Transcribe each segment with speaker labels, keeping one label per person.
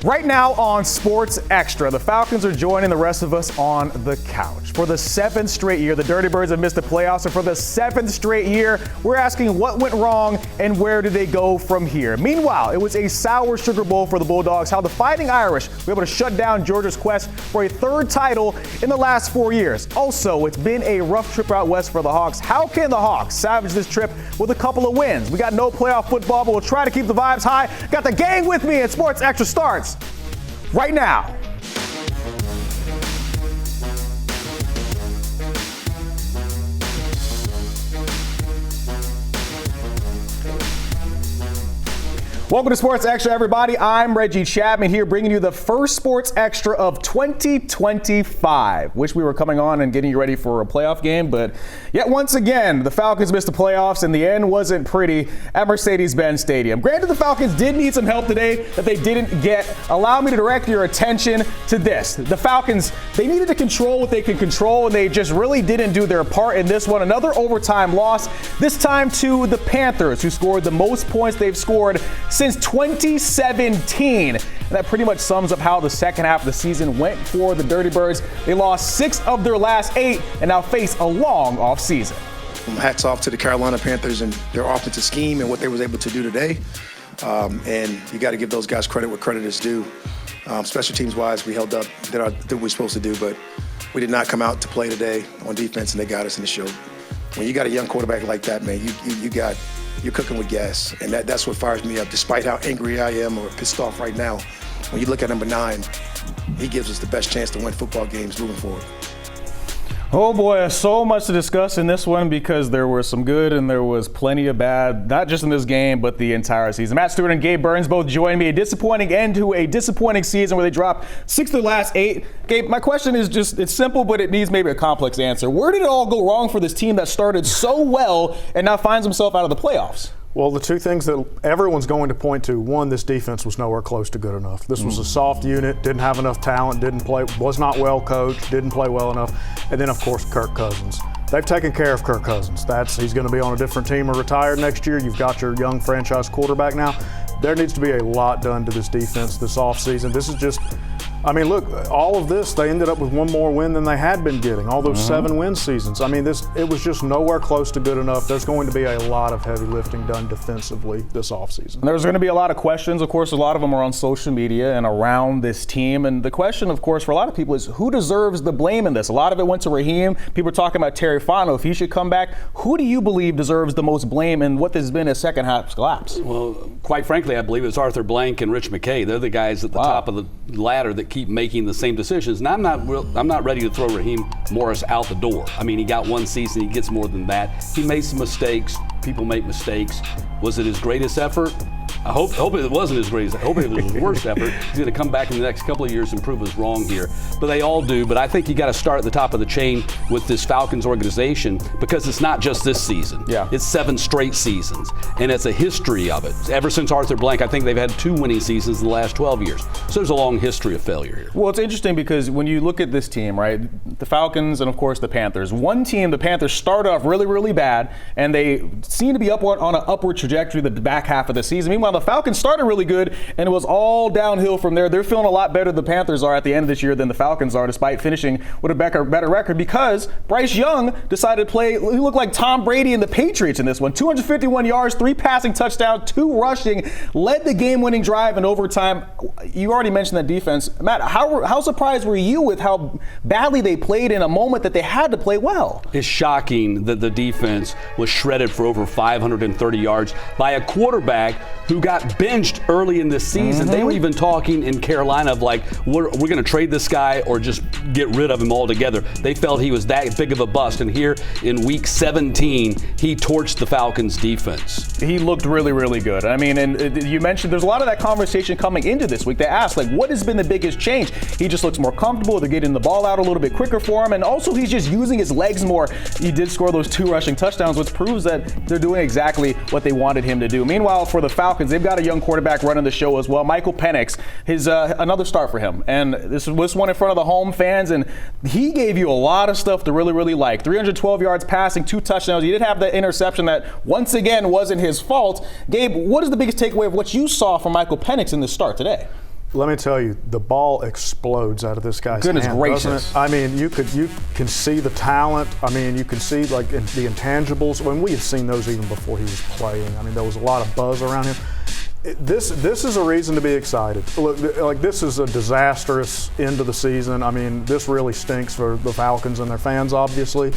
Speaker 1: Right now on Sports Extra, the Falcons are joining the rest of us on the couch. For the 7th straight year, the Dirty Birds have missed the playoffs, and for the 7th straight year, we're asking what went wrong and where do they go from here. Meanwhile, it was a sour sugar bowl for the Bulldogs, how the Fighting Irish were able to shut down Georgia's quest for a 3rd title in the last 4 years. Also, it's been a rough trip out west for the Hawks. How can the Hawks salvage this trip with a couple of wins? We got no playoff football, but we'll try to keep the vibes high. Got the gang with me, and Sports Extra starts right now. Welcome to Sports Extra, everybody. I'm Reggie Chapman here bringing you the first Sports Extra of 2025. Wish we were coming on and getting you ready for a playoff game, but yet once again, the Falcons missed the playoffs and the end wasn't pretty at Mercedes-Benz Stadium. Granted, the Falcons did need some help today that they didn't get. Allow me to direct your attention to this. The Falcons, they needed to control what they could control, and they just really didn't do their part in this one. Another overtime loss, this time to the Panthers, who scored the most points they've scored since 2017. And that pretty much sums up how the second half of the season went for the Dirty Birds. They lost 6 of their last 8 and now face a long off season.
Speaker 2: Hats off to the Carolina Panthers and their offensive scheme and what they was able to do today. And you got to give those guys credit where credit is due. Special teams wise, we held up, did what we were supposed to do, but we did not come out to play today on defense, and they got us in the show. When you got a young quarterback like that, man, you're cooking with gas, and that's what fires me up. Despite how angry I am or pissed off right now, when you look at number 9, he gives us the best chance to win football games moving forward.
Speaker 1: Oh boy, so much to discuss in this one because there was some good and there was plenty of bad, not just in this game, but the entire season. Matt Stewart and Gabe Burns both joined me. A disappointing end to a disappointing season where they dropped 6 of their last 8. Gabe, my question is just, it's simple, but it needs maybe a complex answer. Where did it all go wrong for this team that started so well and now finds himself out of the playoffs?
Speaker 3: Well, the two things that everyone's going to point to, one, this defense was nowhere close to good enough. This was a soft unit, didn't have enough talent, didn't play, was not well coached, didn't play well enough. And then, of course, Kirk Cousins. They've taken care of Kirk Cousins. He's going to be on a different team or retired next year. You've got your young franchise quarterback now. There needs to be a lot done to this defense this offseason. This is just, I mean, look, all of this, they ended up with one more win than they had been getting, all those 7-win seasons. I mean, it was just nowhere close to good enough. There's going to be a lot of heavy lifting done defensively this offseason.
Speaker 1: There's going to be a lot of questions. Of course, a lot of them are on social media and around this team. And the question, of course, for a lot of people is who deserves the blame in this? A lot of it went to Raheem. People are talking about Terry Fano, if he should come back. Who do you believe deserves the most blame in what has been a second half collapse?
Speaker 4: Well, quite frankly, I believe it's Arthur Blank and Rich McKay. They're the guys at the top of the ladder that keep making the same decisions. And I'm not ready to throw Raheem Morris out the door. I mean, he got one season. He gets more than that. He made some mistakes. People make mistakes. Was it his greatest effort? I hope it wasn't his greatest. I hope it was his worst effort. He's going to come back in the next couple of years and prove us wrong here. But they all do. But I think you got to start at the top of the chain with this Falcons organization because it's not just this season.
Speaker 1: Yeah.
Speaker 4: It's 7 straight seasons. And it's a history of it. Ever since Arthur Blank, I think they've had 2 winning seasons in the last 12 years. So there's a long history of failure here.
Speaker 1: Well, it's interesting because when you look at this team, right, the Falcons and, of course, the Panthers. One team, the Panthers, started off really, really bad, and they seem to be on an upward trajectory the back half of the season. Meanwhile, the Falcons started really good, and it was all downhill from there. They're feeling a lot better, the Panthers are, at the end of this year than the Falcons are, despite finishing with a better record because Bryce Young decided to play. He looked like Tom Brady and the Patriots in this one. 251 yards, 3 passing touchdowns, 2 rushing, led the game-winning drive in overtime. You already mentioned that defense. Matt, how surprised were you with how badly they played in a moment that they had to play well?
Speaker 4: It's shocking that the defense was shredded for over 530 yards by a quarterback who got benched early in the season. They were even talking in Carolina of like, we're going to trade this guy or just get rid of him altogether. They felt he was that big of a bust. And here in week 17, he torched the Falcons defense.
Speaker 1: He looked really, really good. I mean, and you mentioned there's a lot of that conversation coming into this week. They asked, like, what has been the biggest change? He just looks more comfortable. They're getting the ball out a little bit quicker for him. And also, he's just using his legs more. He did score those 2 rushing touchdowns, which proves that they're doing exactly what they wanted him to do. Meanwhile, for the Falcons, they've got a young quarterback running the show as well. Michael Penix, another start for him. And this one in front of the home fans, and he gave you a lot of stuff to really, really like. 312 yards passing, 2 touchdowns. He did have that interception that, once again, wasn't his fault. Gabe, what is the biggest takeaway of what you saw from Michael Penix in this start today?
Speaker 3: Let me tell you, the ball explodes out of this guy's
Speaker 1: Goodness
Speaker 3: hand,
Speaker 1: gracious.
Speaker 3: doesn't it? I mean, you can see the talent. I mean, you can see like the intangibles. When we had seen those even before he was playing. I mean, there was a lot of buzz around him. This is a reason to be excited. Look, like this is a disastrous end of the season. I mean, this really stinks for the Falcons and their fans, obviously.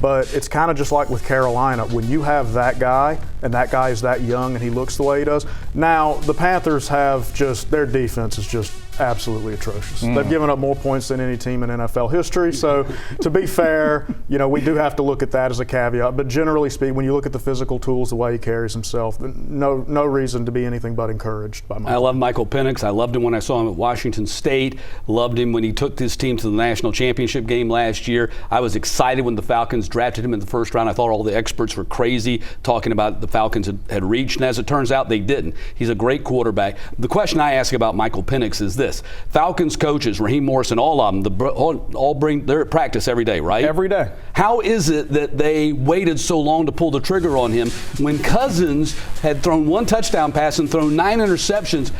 Speaker 3: But it's kind of just like with Carolina. When you have that guy, and that guy is that young, and he looks the way he does. Now, the Panthers have their defense is just absolutely atrocious. They've given up more points than any team in NFL history. So, to be fair, we do have to look at that as a caveat. But generally speaking, when you look at the physical tools, the way he carries himself, no reason to be anything but encouraged by Michael.
Speaker 4: I love Michael Penix. I loved him when I saw him at Washington State. Loved him when he took his team to the national championship game last year. I was excited when the Falcons drafted him in the first round. I thought all the experts were crazy talking about the Falcons had reached, and as it turns out, they didn't. He's a great quarterback. The question I ask about Michael Penix is this. Falcons coaches, Raheem Morris and all of them, they're at practice every day, right?
Speaker 1: Every day.
Speaker 4: How is it that they waited so long to pull the trigger on him when Cousins had thrown one touchdown pass and thrown 9 interceptions?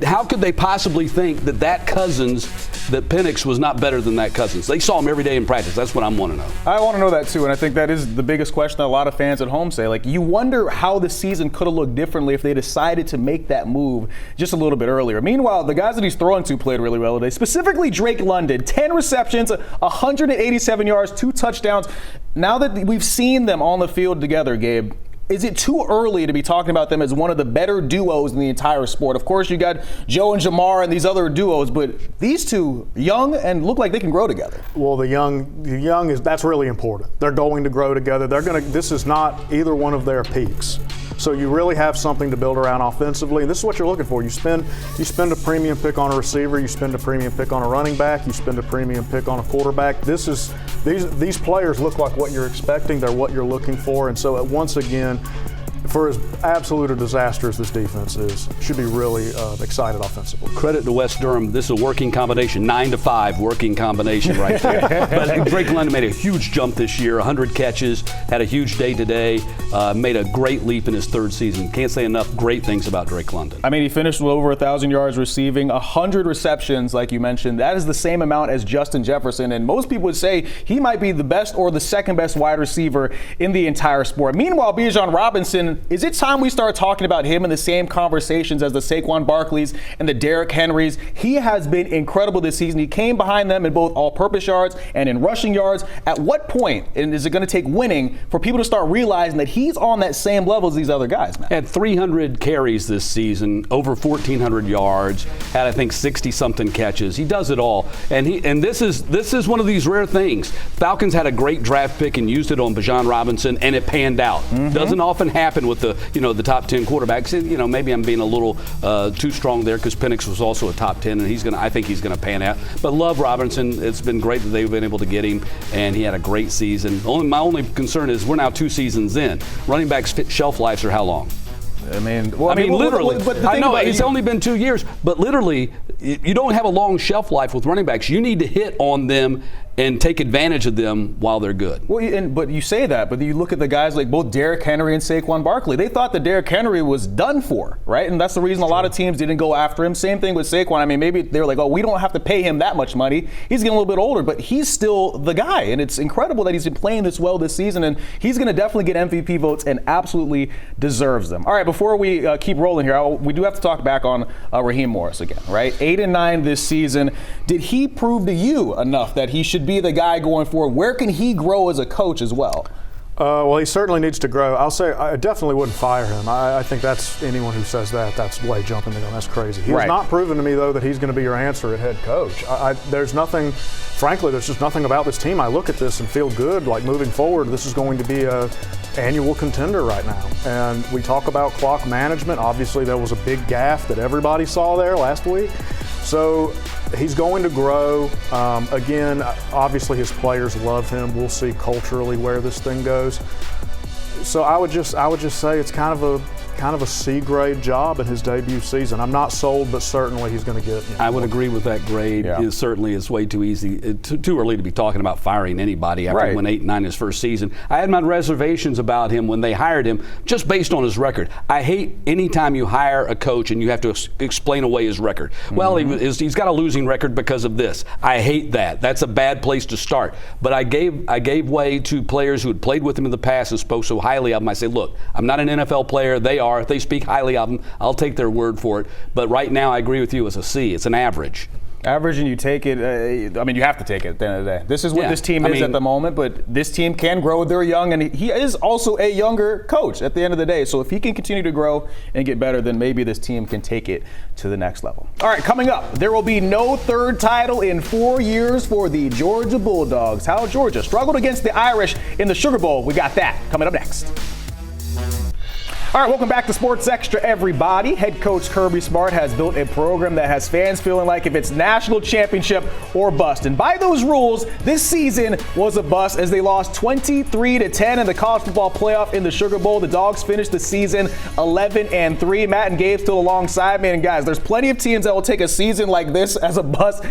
Speaker 4: How could they possibly think that Cousins, that Penix was not better than that Cousins? They saw him every day in practice. That's what I want to know.
Speaker 1: I want to know that too, and I think that is the biggest question that a lot of fans at home say. Like, you wonder how the season could have looked differently if they decided to make that move just a little bit earlier. Meanwhile, the guys that he's throwing to played really well today, specifically Drake London. 10 receptions, 187 yards, 2 touchdowns. Now that we've seen them on the field together, Gabe, is it too early to be talking about them as one of the better duos in the entire sport? Of course, you got Joe and Jamar and these other duos, but these two, young and look like they can grow together.
Speaker 3: Well, the young that's really important. They're going to grow together. This is not either one of their peaks. So you really have something to build around offensively, and this is what you're looking for. You spend a premium pick on a receiver, you spend a premium pick on a running back, you spend a premium pick on a quarterback. These players look like what you're expecting. They're what you're looking for, and so once again, for as absolute a disaster as this defense is, should be really excited offensively.
Speaker 4: Credit to West Durham. This is a working combination, 9 to 5 working combination right there. But Drake London made a huge jump this year, 100 catches, had a huge day today, made a great leap in his 3rd season. Can't say enough great things about Drake London.
Speaker 1: I mean, he finished with over 1,000 yards receiving, 100 receptions, like you mentioned. That is the same amount as Justin Jefferson, and most people would say he might be the best or the second best wide receiver in the entire sport. Meanwhile, Bijan Robinson, is it time we start talking about him in the same conversations as the Saquon Barkleys and the Derrick Henrys? He has been incredible this season. He came behind them in both all-purpose yards and in rushing yards. At what point is it going to take winning for people to start realizing that he's on that same level as these other guys, man?
Speaker 4: Had 300 carries this season, over 1,400 yards, had I think 60-something catches. He does it all, and this is one of these rare things. Falcons had a great draft pick and used it on Bijan Robinson, and it panned out. Doesn't often happen with the top 10 quarterbacks. And, maybe I'm being a little too strong there because Penix was also a top 10, and I think he's going to pan out. But love Robinson. It's been great that they've been able to get him, and he had a great season. My only concern is we're now 2 seasons in. Running backs' shelf lives are how long?
Speaker 1: I mean,
Speaker 4: literally.
Speaker 1: But
Speaker 4: I know it's only been 2 years, but literally, you don't have a long shelf life with running backs. You need to hit on them and take advantage of them while they're good.
Speaker 1: Well, but you say that, but you look at the guys like both Derrick Henry and Saquon Barkley. They thought that Derrick Henry was done for, right? And that's the reason a lot of teams didn't go after him. Same thing with Saquon. I mean, maybe they were like, oh, we don't have to pay him that much money. He's getting a little bit older, but he's still the guy. And it's incredible that he's been playing this well this season, and he's going to definitely get MVP votes and absolutely deserves them. All right, before we keep rolling here, we do have to talk back on Raheem Morris again, right? 8-9 this season. Did he prove to you enough that he should be the guy going forward? Where can he grow as a coach as well?
Speaker 3: Well, he certainly needs to grow. I'll say I definitely wouldn't fire him. I think that's anyone who says that's way jumping the gun. That's crazy. He has not proven to me, though, that he's going to be your answer at head coach. There's nothing, frankly, there's just nothing about this team. I look at this and feel good. Like, moving forward, this is going to be a annual contender right now. And we talk about clock management. Obviously, there was a big gaffe that everybody saw there last week. So he's going to grow. Again, obviously his players love him. We'll see culturally where this thing goes. So I would just say it's kind of kind of a C-grade job in his debut season. I'm not sold, but certainly he's going to get.
Speaker 4: I would agree with that grade.
Speaker 1: Yeah.
Speaker 4: It certainly is way too easy, too early to be talking about firing anybody after he went 8-9 his first season. I had my reservations about him when they hired him, just based on his record. I hate any time you hire a coach and you have to explain away his record. Well, he's got a losing record because of this. I hate that. That's a bad place to start. But I gave way to players who had played with him in the past and spoke so highly of him. I say, look, I'm not an NFL player. They are. If they speak highly of him, I'll take their word for it. But right now, I agree with you. It's a C. It's an average.
Speaker 1: Average, and you take it. I mean, you have to take it at the end of the day. This is what this team is at the moment, but this team can grow. They're young, and he is also a younger coach at the end of the day. So if he can continue to grow and get better, then maybe this team can take it to the next level. All right, coming up, there will be no third title in 4 years for the Georgia Bulldogs. How Georgia struggled against the Irish in the Sugar Bowl. We got that coming up next. All right, welcome back to Sports Extra, everybody. Head coach Kirby Smart has built a program that has fans feeling like if it's national championship or bust. And by those rules, this season was a bust as they lost 23-10 in the college football playoff in the Sugar Bowl. The Dogs finished the season 11-3. Matt and Gabe still alongside me. And guys, there's plenty of teams that will take a season like this as a bust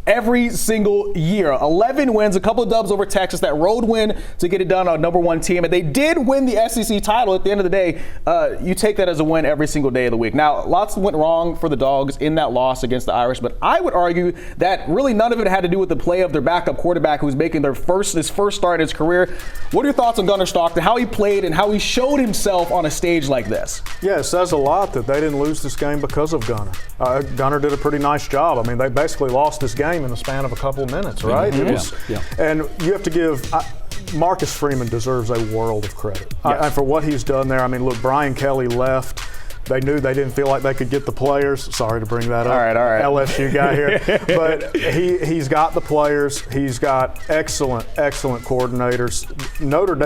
Speaker 1: every single year. 11 wins, a couple of dubs over Texas, that road win to get it done on number one team. And they did win the SEC title at the end of the day. You take that as a win every single day of the week. Now, lots went wrong for the Dogs in that loss against the Irish, but I would argue that really none of it had to do with the play of their backup quarterback who's making his first start in his career. What are your thoughts on Gunnar Stockton, how he played and how he showed himself on a stage like this?
Speaker 3: Yeah, it says a lot that they didn't lose this game because of Gunnar. Gunnar did a pretty nice job. I mean, they basically lost this game in the span of a couple of minutes, right?
Speaker 4: Mm-hmm.
Speaker 3: It was, and you have to give Marcus Freeman deserves a world of credit for what he's done there. I mean, look, Brian Kelly left. They knew they didn't feel like they could get the players. Sorry to bring that up.
Speaker 1: All right.
Speaker 3: LSU guy here. But he's got the players. He's got excellent coordinators.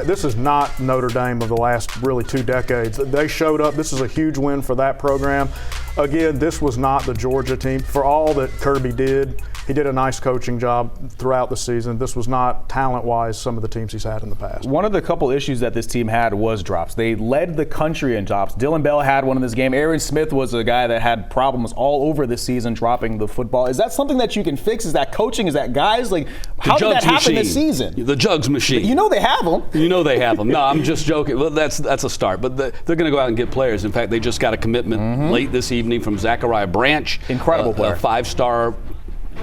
Speaker 3: This is not Notre Dame of the last really 2 decades. They showed up. This is a huge win for that program. Again, this was not the Georgia team. For all that Kirby did, he did a nice coaching job throughout the season. This was not talent-wise some of the teams he's had in the past.
Speaker 1: One of the couple issues that this team had was drops. They led the country in drops. Dylan Bell had one in this game. Aaron Smith was a guy that had problems all over this season dropping the football. Is that something that you can fix? Is that coaching? Is that guys? Like, how did that happen this season?
Speaker 4: The Jugs machine.
Speaker 1: You know they have them.
Speaker 4: You know they have them. No, I'm just joking. Well, that's a start. But they're going to go out and get players. In fact, they just got a commitment late this evening from Zachariah Branch. Incredible player. A 5-star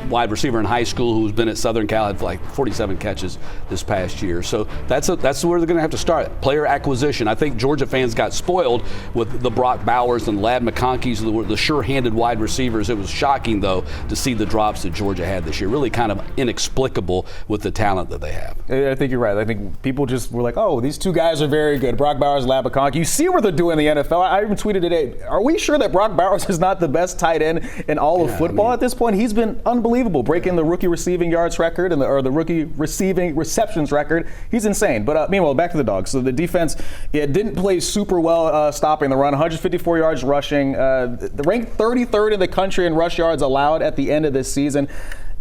Speaker 4: wide receiver in high school who's been at Southern Cal, had like 47 catches this past year. So that's where they're going to have to start. Player acquisition. I think Georgia fans got spoiled with the Brock Bowers and Ladd McConkeys, the sure-handed wide receivers. It was shocking, though, to see the drops that Georgia had this year. Really kind of inexplicable with the talent that they have.
Speaker 1: I think you're right. I think people just were like, oh, these two guys are very good. Brock Bowers, Ladd McConkey. You see what they're doing in the NFL. I even tweeted today, are we sure that Brock Bowers is not the best tight end in all of football at this point? He's been unbelievable, breaking the rookie receiving yards record and the rookie receiving receptions record. He's insane. But meanwhile, back to the Dogs. So the defense, it didn't play super well stopping the run. 154 yards rushing. Ranked 33rd in the country in rush yards allowed at the end of this season.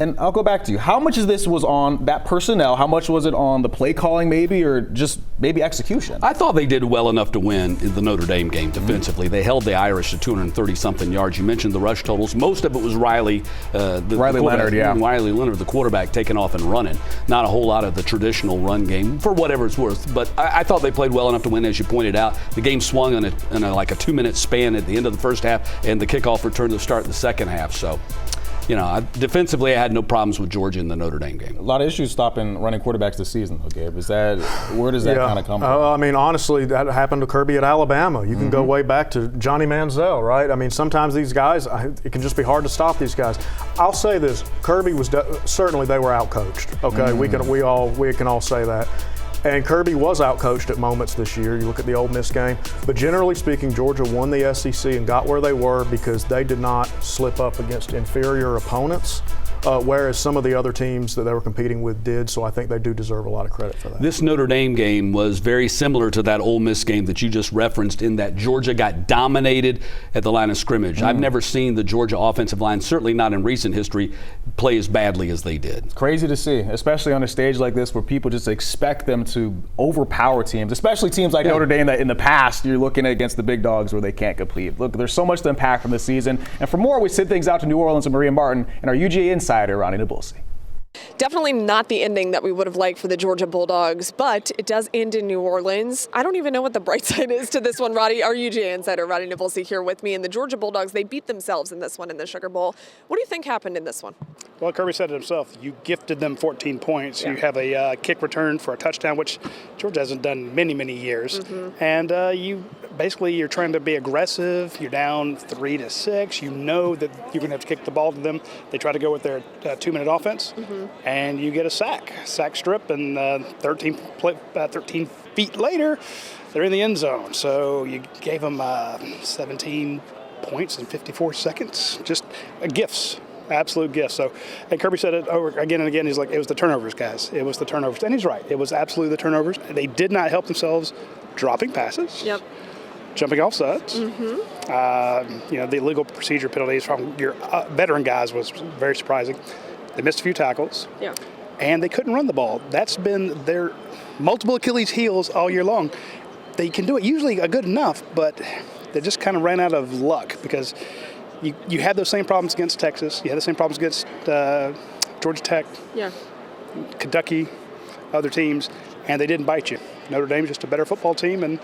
Speaker 1: And I'll go back to you. How much of this was on that personnel? How much was it on the play calling maybe, or just maybe execution?
Speaker 4: I thought they did well enough to win in the Notre Dame game defensively. They held the Irish to 230-something yards. You mentioned the rush totals. Most of it was Riley Leonard, Riley Leonard, the quarterback, taking off and running. Not a whole lot of the traditional run game, for whatever it's worth. But I thought they played well enough to win, as you pointed out. The game swung in a 2-minute span at the end of the first half, and the kickoff return to start the second half. So, defensively, I had no problems with Georgia in the Notre Dame game.
Speaker 1: A lot of issues stopping running quarterbacks this season, though, Gabe. Where does that kind of come from?
Speaker 3: I mean, honestly, that happened to Kirby at Alabama. You can go way back to Johnny Manziel, right? I mean, sometimes these guys, it can just be hard to stop these guys. I'll say this: Kirby was certainly they were outcoached. Okay, we can all say that. And Kirby was outcoached at moments this year. You look at the Ole Miss game. But generally speaking, Georgia won the SEC and got where they were because they did not slip up against inferior opponents. whereas some of the other teams that they were competing with did. So I think they do deserve a lot of credit for that.
Speaker 4: This Notre Dame game was very similar to that Ole Miss game that you just referenced, in that Georgia got dominated at the line of scrimmage. I've never seen the Georgia offensive line, certainly not in recent history, play as badly as they did.
Speaker 1: It's crazy to see, especially on a stage like this where people just expect them to overpower teams, especially teams like Notre Dame that in the past you're looking at against the big dogs where they can't compete. Look, there's so much to unpack from this season. And for more, we send things out to New Orleans with Maria Martin and our UGA insider, Ronnie Nabulsi.
Speaker 5: Definitely not the ending that we would have liked for the Georgia Bulldogs, but it does end in New Orleans. I don't even know what the bright side is to this one, Roddy. Our UGA insider, Roddy Nabulsi, here with me. And the Georgia Bulldogs, they beat themselves in this one in the Sugar Bowl. What do you think happened in this one?
Speaker 6: Well, Kirby said it himself. You gifted them 14 points. Yeah. You have a kick return for a touchdown, which Georgia hasn't done many, many years. And you're trying to be aggressive. You're down 3-6. You know that you're going to have to kick the ball to them. They try to go with their 2-minute offense, and you get a sack strip, and 13 feet later, they're in the end zone. So you gave them 17 points in 54 seconds. Just gifts. Absolute gifts. So, and Kirby said it over again and again. He's like, it was the turnovers, guys. It was the turnovers. And he's right. It was absolutely the turnovers. They did not help themselves dropping passes.
Speaker 5: Yep.
Speaker 6: Jumping off sides. The illegal procedure penalties from your veteran guys was very surprising. They missed a few tackles.
Speaker 5: Yeah.
Speaker 6: And they couldn't run the ball. That's been their multiple Achilles heels all year long. They can do it usually good enough, but they just kind of ran out of luck because you had those same problems against Texas. You had the same problems against Georgia Tech, Kentucky, other teams, and they didn't bite you. Notre Dame's just a better football team, and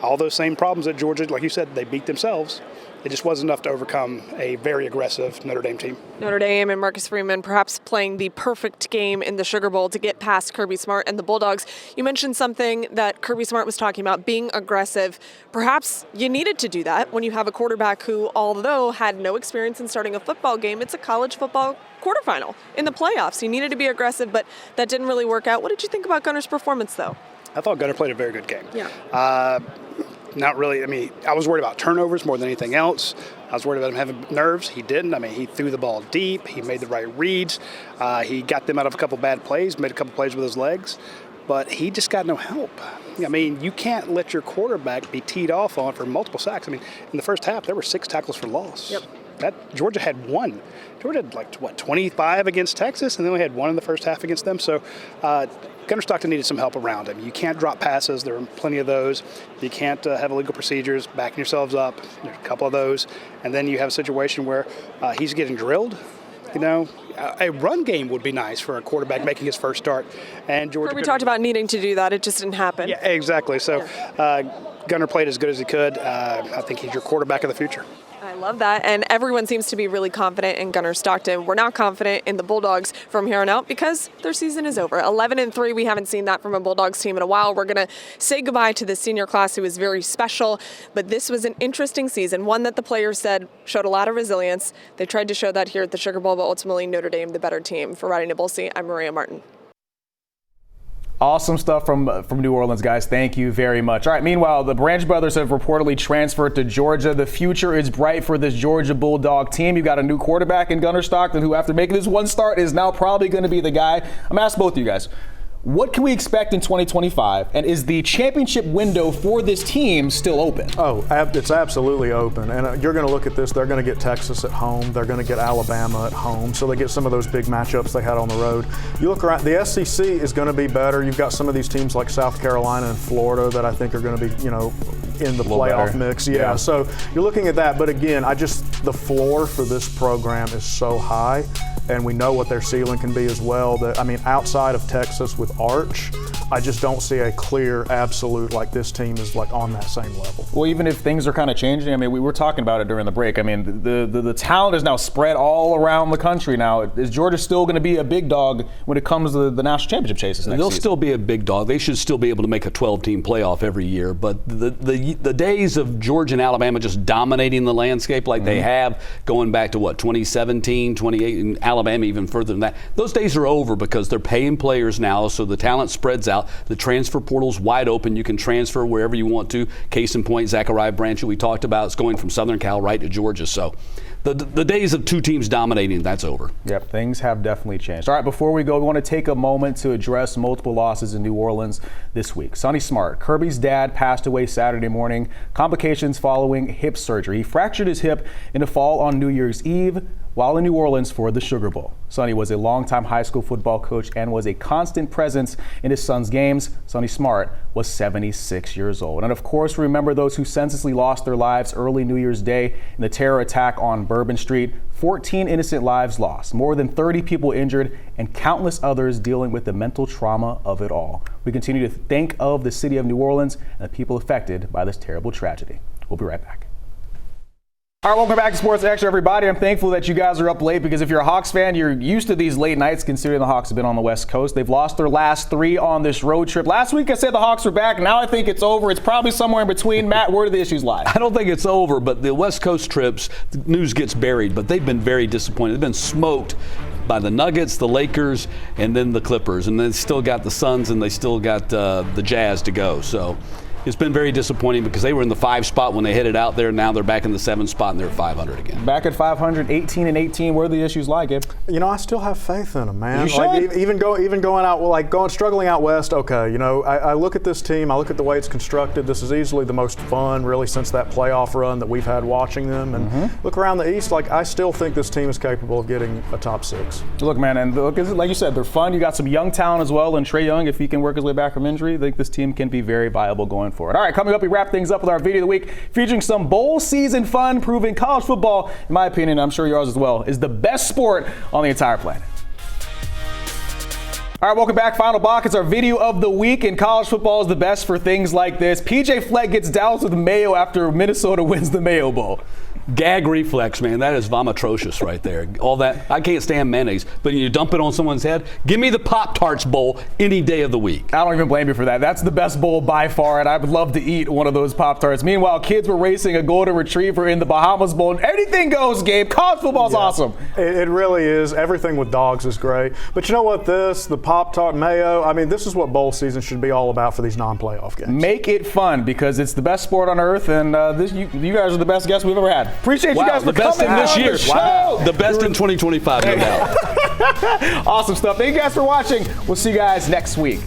Speaker 6: all those same problems at Georgia, like you said, they beat themselves. It just wasn't enough to overcome a very aggressive Notre Dame team.
Speaker 5: Notre Dame and Marcus Freeman perhaps playing the perfect game in the Sugar Bowl to get past Kirby Smart and the Bulldogs. You mentioned something that Kirby Smart was talking about, being aggressive. Perhaps you needed to do that when you have a quarterback who, although had no experience in starting a football game, it's a college football quarterfinal in the playoffs. He needed to be aggressive, but that didn't really work out. What did you think about Gunner's performance, though?
Speaker 6: I thought Gunner played a very good game.
Speaker 5: Yeah.
Speaker 6: Not really. I mean, I was worried about turnovers more than anything else. I was worried about him having nerves. He didn't. I mean, he threw the ball deep. He made the right reads. He got them out of a couple bad plays, made a couple plays with his legs. But he just got no help. I mean, you can't let your quarterback be teed off on for multiple sacks. I mean, in the first half, there were 6 tackles for loss.
Speaker 5: Yep.
Speaker 6: Georgia had 1. Georgia had 25 against Texas, and then we had 1 in the first half against them. So Gunner Stockton needed some help around him. You can't drop passes. There are plenty of those. You can't have illegal procedures, backing yourselves up. There's a couple of those. And then you have a situation where he's getting drilled. A run game would be nice for a quarterback making his first start. And Georgia.
Speaker 5: We talked about needing to do that. It just didn't happen.
Speaker 6: Yeah, exactly. So Gunner played as good as he could. I think he's your quarterback of the future.
Speaker 5: I love that, and everyone seems to be really confident in Gunner Stockton. We're not confident in the Bulldogs from here on out because their season is over. 11-3, we haven't seen that from a Bulldogs team in a while. We're going to say goodbye to the senior class who was very special, but this was an interesting season, one that the players said showed a lot of resilience. They tried to show that here at the Sugar Bowl, but ultimately Notre Dame, the better team. For Roddy Nabulsi, I'm Maria Martin.
Speaker 1: Awesome stuff from New Orleans, guys. Thank you very much. All right, meanwhile, the Branch brothers have reportedly transferred to Georgia. The future is bright for this Georgia Bulldog team. You've got a new quarterback in Gunner Stockton who, after making this one start, is now probably going to be the guy. I'm going to ask both of you guys, what can we expect in 2025? And is the championship window for this team still open?
Speaker 3: Oh, it's absolutely open. And you're going to look at this. They're going to get Texas at home. They're going to get Alabama at home. So they get some of those big matchups they had on the road. You look around, the SEC is going to be better. You've got some of these teams like South Carolina and Florida that I think are going to be, in the playoff mix. Yeah. So you're looking at that. But again, the floor for this program is so high. And we know what their ceiling can be as well. Outside of Texas with Arch, I just don't see a clear absolute like this team is like on that same level.
Speaker 1: Well, even if things are kind of changing, we were talking about it during the break. The talent is now spread all around the country now. Is Georgia still going to be a big dog when it comes to the national championship chases next
Speaker 4: They'll
Speaker 1: season?
Speaker 4: still be a big dog. They should still be able to make a 12-team playoff every year. But the days of Georgia and Alabama just dominating the landscape like they have, going back to 2017, 2018, Alabama even further than that, those days are over because they're paying players now, so the talent spreads out. The transfer portal's wide open. You can transfer wherever you want to. Case in point, Zachariah Branch, who we talked about, is going from Southern Cal right to Georgia. So the days of two teams dominating, that's over.
Speaker 1: Yep, things have definitely changed. All right, before we go, we want to take a moment to address multiple losses in New Orleans this week. Sonny Smart, Kirby's dad, passed away Saturday morning. Complications following hip surgery. He fractured his hip in a fall on New Year's Eve while in New Orleans for the Sugar Bowl. Sonny was a longtime high school football coach and was a constant presence in his son's games. Sonny Smart was 76 years old. And of course, remember those who senselessly lost their lives early New Year's Day in the terror attack on Bourbon Street. 14 innocent lives lost, more than 30 people injured, and countless others dealing with the mental trauma of it all. We continue to think of the city of New Orleans and the people affected by this terrible tragedy. We'll be right back. All right, welcome back to Sports Extra, everybody. I'm thankful that you guys are up late because if you're a Hawks fan, you're used to these late nights considering the Hawks have been on the West Coast. They've lost their last 3 on this road trip. Last week I said the Hawks were back. Now I think it's over. It's probably somewhere in between. Matt, where do the issues lie?
Speaker 4: I don't think it's over, but the West Coast trips, the news gets buried, but they've been very disappointed. They've been smoked by the Nuggets, the Lakers, and then the Clippers. And they still got the Suns and they still got the Jazz to go. So it's been very disappointing because they were in the 5 spot when they headed out there. Now they're back in the 7 spot and they're 500 again.
Speaker 1: Back at 500, 18-18. Where do the issues lie, Gabe?
Speaker 3: You know, I still have faith in them, man.
Speaker 1: You should.
Speaker 3: Like, even going out, struggling out west. Okay, you know, I look at this team. I look at the way it's constructed. This is easily the most fun, really, since that playoff run that we've had watching them. And look around the East. Like, I still think this team is capable of getting a top 6.
Speaker 1: Look, man, and look, like you said, they're fun. You got some young talent as well, and Trae Young, if he can work his way back from injury, I think this team can be very viable going forward. All right, coming up, we wrap things up with our video of the week featuring some bowl season fun, proving college football, in my opinion, I'm sure yours as well, is the best sport on the entire planet. All right, welcome back. Final block. It's our video of the week, and college football is the best for things like this. PJ Fleck gets doused with mayo after Minnesota wins the Mayo Bowl.
Speaker 4: Gag reflex, man. That is vomitrocious right there. All that. I can't stand mayonnaise, but you dump it on someone's head. Give me the Pop-Tarts bowl any day of the week.
Speaker 1: I don't even blame you for that. That's the best bowl by far, and I would love to eat one of those Pop-Tarts. Meanwhile, kids were racing a golden retriever in the Bahamas Bowl. Anything goes, Gabe. College football's awesome.
Speaker 3: It really is. Everything with dogs is great. But you know what? The Pop-Tart mayo, I mean, this is what bowl season should be all about for these non-playoff games.
Speaker 1: Make it fun because it's the best sport on earth, and you guys are the best guests we've ever had. Appreciate you guys for coming on
Speaker 4: this year.
Speaker 1: The show.
Speaker 4: The best in 2025, no doubt.
Speaker 1: Awesome stuff. Thank you guys for watching. We'll see you guys next week.